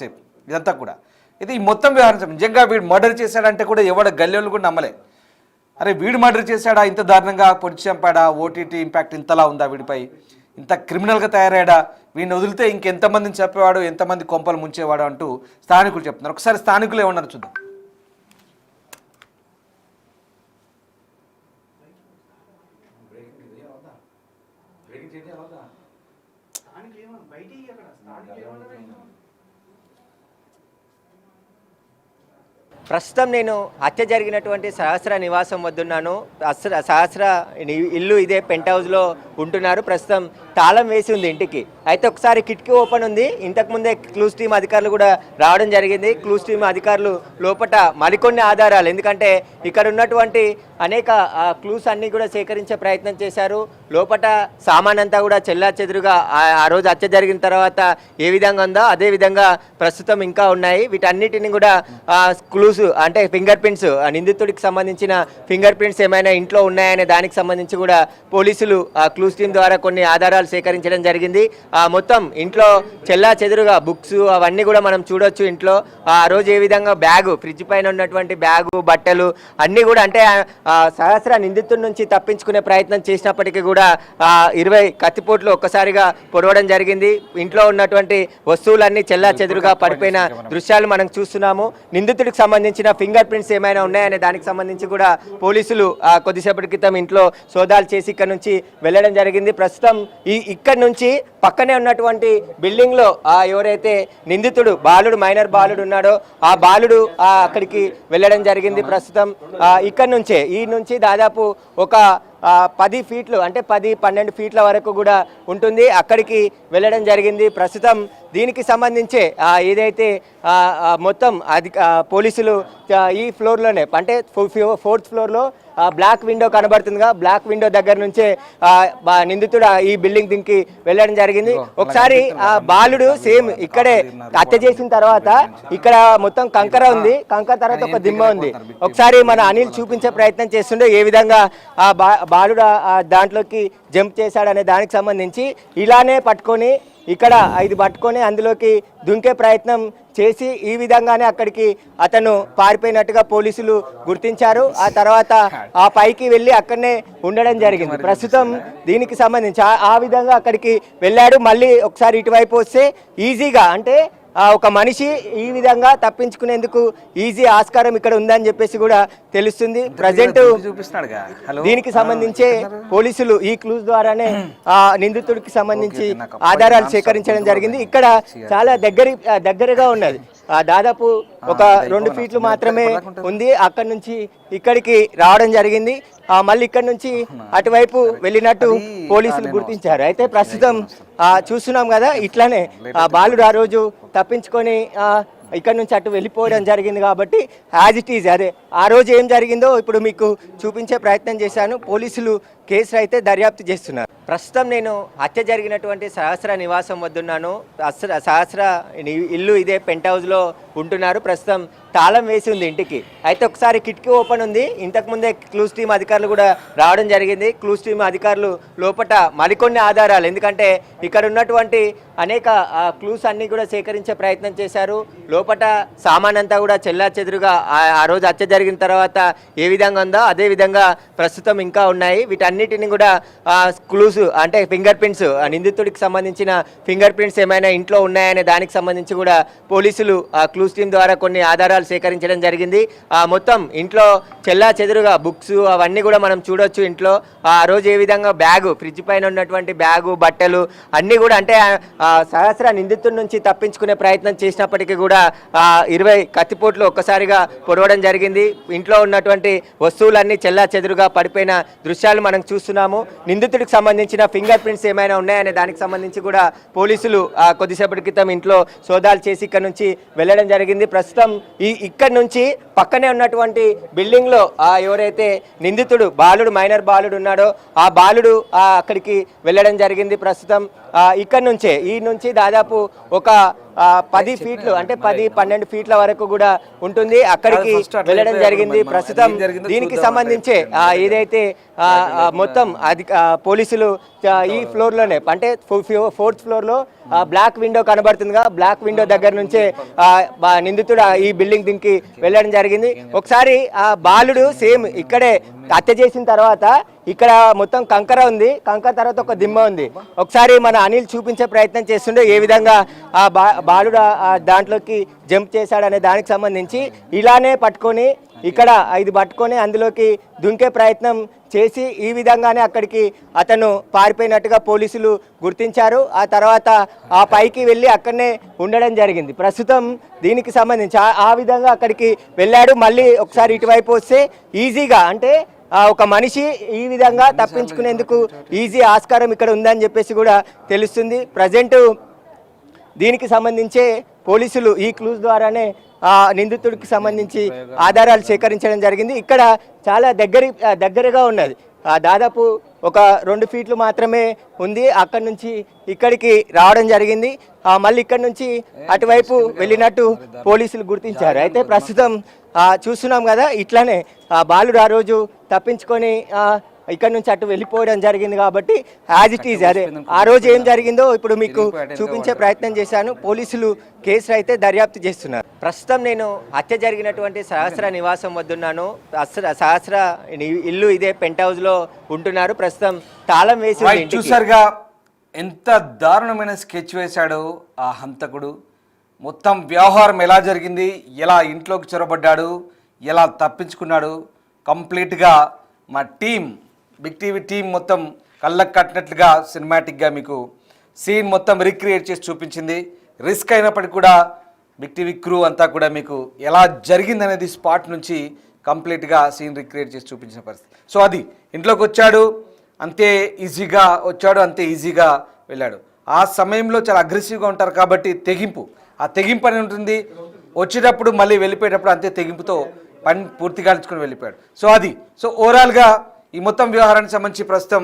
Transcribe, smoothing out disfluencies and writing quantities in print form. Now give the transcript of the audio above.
ఎంతసేపు ఇదంతా కూడా. ఇది ఈ మొత్తం వ్యవహారం నిజంగా వీడు మర్డర్ చేశాడంటే కూడా ఎవడ గల్లీలు కూడా నమ్మలే. అరే వీడు మర్డర్ చేశాడా, ఇంత దారుణంగా పొడిచి చంపాడా, ఓటీటీ ఇంపాక్ట్ ఇంతలా ఉందా వీడిపై, ఇంత క్రిమినల్గా తయారయ్యాడా, వీడిని వదిలితే ఇంకెంతమందిని చెప్పేవాడు, ఎంతమంది కొంపలు ముంచేవాడు అంటూ స్థానికులు చెప్తున్నారు. ఒకసారి స్థానికులు ఏమన్నారు చూద్దాం. ప్రస్తుతం నేను హత్య జరిగినటువంటి సహస్ర నివాసం వద్దున్నాను. సహస్ర ఇల్లు ఇదే పెంట్ హౌస్లో ఉంటున్నారు. ప్రస్తుతం తాళం వేసి ఉంది ఇంటికి. అయితే ఒకసారి కిటికీ ఓపెన్ ఉంది. ఇంతకుముందే క్లూస్ టీమ్ అధికారులు కూడా రావడం జరిగింది. క్లూస్ టీమ్ అధికారులు లోపల మరికొన్ని ఆధారాలు, ఎందుకంటే ఇక్కడ ఉన్నటువంటి అనేక క్లూస్ అన్నీ కూడా సేకరించే ప్రయత్నం చేశారు. లోపల సామాన్ అంతా కూడా చెల్లా చెదురుగా ఆ రోజు హత్య జరిగిన తర్వాత ఏ విధంగా ఉందో అదే విధంగా ప్రస్తుతం ఇంకా ఉన్నాయి. వీటన్నిటిని కూడా క్లూస్ అంటే ఫింగర్ ప్రింట్స్, నిందితుడికి సంబంధించిన ఫింగర్ ప్రింట్స్ ఏమైనా ఇంట్లో ఉన్నాయనే దానికి సంబంధించి కూడా పోలీసులు క్లూస్ టీమ్ ద్వారా కొన్ని ఆధారాలు సేకరించడం జరిగింది. మొత్తం ఇంట్లో చెల్లా చెదురుగా బుక్స్ అవన్నీ కూడా మనం చూడొచ్చు. ఇంట్లో ఆ రోజు ఏ విధంగా బ్యాగు, ఫ్రిడ్జ్ పైన ఉన్నటువంటి బ్యాగు, బట్టలు అన్నీ కూడా, అంటే సహస్ర నిందితుడి నుంచి తప్పించుకునే ప్రయత్నం చేసినప్పటికీ కూడా 20 కత్తిపోట్లు ఒక్కసారిగా పొడవడం జరిగింది. ఇంట్లో ఉన్నటువంటి వస్తువులన్నీ చెల్లా చెదురుగా పడిపోయిన దృశ్యాలు మనం చూస్తున్నాము. నిందితుడికి సంబంధించిన ఫింగర్ ప్రింట్స్ ఏమైనా ఉన్నాయనే దానికి సంబంధించి కూడా పోలీసులు కొద్దిసేపటి క్రితం ఇంట్లో సోదాలు చేసి ఇక్కడ నుంచి వెళ్ళడం జరిగింది. ప్రస్తుతం ఇక్కడ నుంచి పక్కనే ఉన్నటువంటి బిల్డింగ్ లో ఎవరైతే నిందితుడు బాలుడు, మైనర్ బాలుడు ఉన్నాడో ఆ బాలుడు అక్కడికి వెళ్ళడం జరిగింది. ప్రస్తుతం ఇక్కడ నుంచే ఈ నుంచి దాదాపు ఒక 10 ఫీట్లు అంటే 10-12 ఫీట్ల వరకు కూడా ఉంటుంది. అక్కడికి వెళ్ళడం జరిగింది. ప్రస్తుతం దీనికి సంబంధించే ఏదైతే మొత్తం పోలీసులు ఈ ఫ్లోర్లోనే, అంటే 4th ఫ్లోర్లో బ్లాక్ విండో కనబడుతుందిగా, బ్లాక్ విండో దగ్గర నుంచే నిందితుడు ఈ బిల్డింగ్ దీనికి వెళ్ళడం జరిగింది. ఒకసారి బాలుడు సేమ్ ఇక్కడే హత్య చేసిన తర్వాత ఇక్కడ మొత్తం కంకర ఉంది, కంకర తర్వాత ఒక దిమ్మ ఉంది. ఒకసారి మన అనిల్ చూపించే ప్రయత్నం చేస్తుండే ఏ విధంగా బాలుడు దాంట్లోకి జంప్ చేశాడనే దానికి సంబంధించి. ఇలానే పట్టుకొని ఇక్కడ ఇది పట్టుకొని అందులోకి దుంకే ప్రయత్నం చేసి ఈ విధంగానే అక్కడికి అతను పారిపోయినట్టుగా పోలీసులు గుర్తించారు. ఆ తర్వాత ఆ పైకి వెళ్ళి అక్కడనే ఉండడం జరిగింది. ప్రస్తుతం దీనికి సంబంధించి ఆ విధంగా అక్కడికి వెళ్ళాడు. మళ్ళీ ఒకసారి ఇటువైపు వస్తే ఈజీగా, అంటే ఒక మనిషి ఈ విధంగా తప్పించుకునేందుకు ఈజీ ఆస్కారం ఇక్కడ ఉందని చెప్పేసి కూడా తెలుస్తుంది. ప్రజెంట్ దీనికి సంబంధించి పోలీసులు ఈ క్లూస్ ద్వారానే నిందితుడికి సంబంధించి ఆధారాలు సేకరించడం జరిగింది. ఇక్కడ చాలా దగ్గరగా ఉన్నది, దాదాపు ఒక 2 ఫీట్లు మాత్రమే ఉంది. అక్కడి నుంచి ఇక్కడికి రావడం జరిగింది. మళ్ళీ ఇక్కడ నుంచి అటువైపు వెళ్ళినట్టు పోలీసులు గుర్తించారు. అయితే ప్రస్తుతం చూస్తున్నాం కదా, ఇట్లానే బాలుడు ఆ రోజు తప్పించుకొని ఇక్కడ నుంచి అటు వెళ్ళిపోవడం జరిగింది. కాబట్టి యాజ్ ఇట్ ఈజ్ అదే ఆ రోజు ఏం జరిగిందో ఇప్పుడు మీకు చూపించే ప్రయత్నం చేశాను. పోలీసులు కేసులు అయితే దర్యాప్తు చేస్తున్నారు. ప్రస్తుతం నేను హత్య జరిగినటువంటి సహస్ర నివాసం వద్దున్నాను. సహస్ర ఇల్లు ఇదే పెంట్ హౌస్లో ఉంటున్నారు. ప్రస్తుతం తాళం వేసి ఉంది ఇంటికి. అయితే ఒకసారి కిటికీ ఓపెన్ ఉంది. ఇంతకుముందే క్లూస్ టీమ్ అధికారులు కూడా రావడం జరిగింది. క్లూస్ టీమ్ అధికారులు లోపల మరికొన్ని ఆధారాలు, ఎందుకంటే ఇక్కడ ఉన్నటువంటి అనేక క్లూస్ అన్నీ కూడా సేకరించే ప్రయత్నం చేశారు. లోపల సామాన్ అంతా కూడా చెల్లా చెదురుగా ఆ రోజు హత్య జరిగిన తర్వాత ఏ విధంగా ఉందో అదే విధంగా ప్రస్తుతం ఇంకా ఉన్నాయి. వీటన్నిటిని కూడా క్లూస్ అంటే ఫింగర్ ప్రింట్స్, నిందితుడికి సంబంధించిన ఫింగర్ ప్రింట్స్ ఏమైనా ఇంట్లో ఉన్నాయనే దానికి సంబంధించి కూడా పోలీసులు క్లూస్ టీమ్ ద్వారా కొన్ని ఆధారాలు సేకరించడం జరిగింది. మొత్తం ఇంట్లో చెల్లా చెదురుగా బుక్స్ అవన్నీ కూడా మనం చూడొచ్చు. ఇంట్లో ఆ రోజు ఏ విధంగా బ్యాగు, ఫ్రిడ్జ్ పైన ఉన్నటువంటి బ్యాగు, బట్టలు అన్నీ కూడా, అంటే సహస్ర నిందితుడి నుంచి తప్పించుకునే ప్రయత్నం చేసినప్పటికీ కూడా 20 కత్తిపోట్లు ఒక్కసారిగా పొడవడం జరిగింది. ఇంట్లో ఉన్నటువంటి వస్తువులన్నీ చెల్లా చెదురుగా పడిపోయిన దృశ్యాలు మనం చూస్తున్నాము. నిందితుడికి సంబంధించిన ఫింగర్ ప్రింట్స్ ఏమైనా ఉన్నాయనే దానికి సంబంధించి కూడా పోలీసులు కొద్దిసేపటి క్రితం ఇంట్లో సోదాలు చేసి ఇక్కడ నుంచి వెళ్ళడం జరిగింది. ప్రస్తుతం ఇక్కడ నుంచి పక్కనే ఉన్నటువంటి బిల్డింగ్ లో ఎవరైతే నిందితుడు బాలుడు, మైనర్ బాలుడు ఉన్నాడో ఆ బాలుడు అక్కడికి వెళ్ళడం జరిగింది. ప్రస్తుతం ఇక్కడ నుంచే ఈ నుంచి దాదాపు ఒక 10 ఫీట్లు అంటే 10-12 ఫీట్ల వరకు కూడా ఉంటుంది. అక్కడికి వెళ్ళడం జరిగింది. ప్రస్తుతం దీనికి సంబంధించే ఏదైతే మొత్తం అది పోలీసులు ఈ ఫ్లోర్ లోనే అంటే 4th ఫ్లోర్ లో బ్లాక్ విండో కనబడుతుందిగా, బ్లాక్ విండో దగ్గర నుంచే నిందితుడు ఈ బిల్డింగ్ దింకి వెళ్ళడం జరిగింది. ఒకసారి ఆ బాలుడు సేమ్ ఇక్కడే హత్య చేసిన తర్వాత ఇక్కడ మొత్తం కంకర ఉంది, కంకర తర్వాత ఒక దిమ్మ ఉంది. ఒకసారి మన అనిల్ చూపించే ప్రయత్నం చేస్తుండే ఏ విధంగా ఆ బాలుడు దాంట్లోకి జంప్ చేశాడనే దానికి సంబంధించి ఇలానే పట్టుకొని ఇక్కడ ఇది పట్టుకొని అందులోకి దుంకే ప్రయత్నం చేసి ఈ విధంగానే అక్కడికి అతను పారిపోయినట్టుగా పోలీసులు గుర్తించారు. ఆ తర్వాత ఆ పైకి వెళ్ళి అక్కడనే ఉండడం జరిగింది. ప్రస్తుతం దీనికి సంబంధించి ఆ విధంగా అక్కడికి వెళ్ళాడు. మళ్ళీ ఒకసారి ఇటువైపు వస్తే ఈజీగా అంటే ఒక మనిషి ఈ విధంగా తప్పించుకునేందుకు ఈజీ ఆస్కారం ఇక్కడ ఉందని చెప్పేసి కూడా తెలుస్తుంది. ప్రజెంట్ దీనికి సంబంధించే పోలీసులు ఈ క్లూస్ ద్వారానే నిందితుడికి సంబంధించి ఆధారాలు సేకరించడం జరిగింది. ఇక్కడ చాలా దగ్గరగా ఉన్నది, దాదాపు ఒక 2 ఫీట్లు మాత్రమే ఉంది. అక్కడి నుంచి ఇక్కడికి రావడం జరిగింది. మళ్ళీ ఇక్కడి నుంచి అటువైపు వెళ్ళినట్టు పోలీసులు గుర్తించారు. అయితే ప్రస్తుతం చూస్తున్నాం కదా, ఇట్లానే బాలుడు ఆ రోజు తప్పించుకొని ఇక్కడ నుంచి అటు వెళ్ళిపోవడం జరిగింది. కాబట్టి యాజ్ ఇట్ ఈజ్ అదే ఆ రోజు ఏం జరిగిందో ఇప్పుడు మీకు చూపించే ప్రయత్నం చేశాను. పోలీసులు కేసు అయితే దర్యాప్తు చేస్తున్నారు. ప్రస్తుతం నేను హత్య జరిగినటువంటి సహస్ర నివాసం వద్దున్నాను. సహస్ర ఇల్లు ఇదే పెంట్ హౌస్ లో ఉంటున్నారు. ప్రస్తుతం తాళం వేసి చూసారుగా ఎంత దారుణమైన స్కెచ్ వేశాడు ఆ హంతకుడు. మొత్తం వ్యవహారం ఎలా జరిగింది, ఎలా ఇంట్లోకి చొరబడ్డాడు, ఎలా తప్పించుకున్నాడు, కంప్లీట్గా మా టీం బిగ్ టీవీ టీం మొత్తం కళ్ళకు కట్టినట్లుగా సినిమాటిక్గా మీకు సీన్ మొత్తం రీక్రియేట్ చేసి చూపించింది. రిస్క్ అయినప్పటికీ కూడా బిగ్ టీవీ క్రూ అంతా కూడా మీకు ఎలా జరిగిందనేది స్పాట్ నుంచి కంప్లీట్గా సీన్ రీక్రియేట్ చేసి చూపించిన పరిస్థితి. సో అది ఇంట్లోకి వచ్చాడు, అంతే ఈజీగా వచ్చాడు, అంతే ఈజీగా వెళ్ళాడు. ఆ సమయంలో చాలా అగ్రెసివ్గా ఉంటారు కాబట్టి తెగింపు, ఆ తెగింపు అని ఉంటుంది. వచ్చేటప్పుడు మళ్ళీ వెళ్ళిపోయేటప్పుడు అంతే తెగింపుతో పని పూర్తిగా ఇచ్చుకొని వెళ్ళిపోయాడు. సో అది ఓవరాల్గా ఈ మొత్తం వ్యవహారానికి సంబంధించి ప్రస్తుతం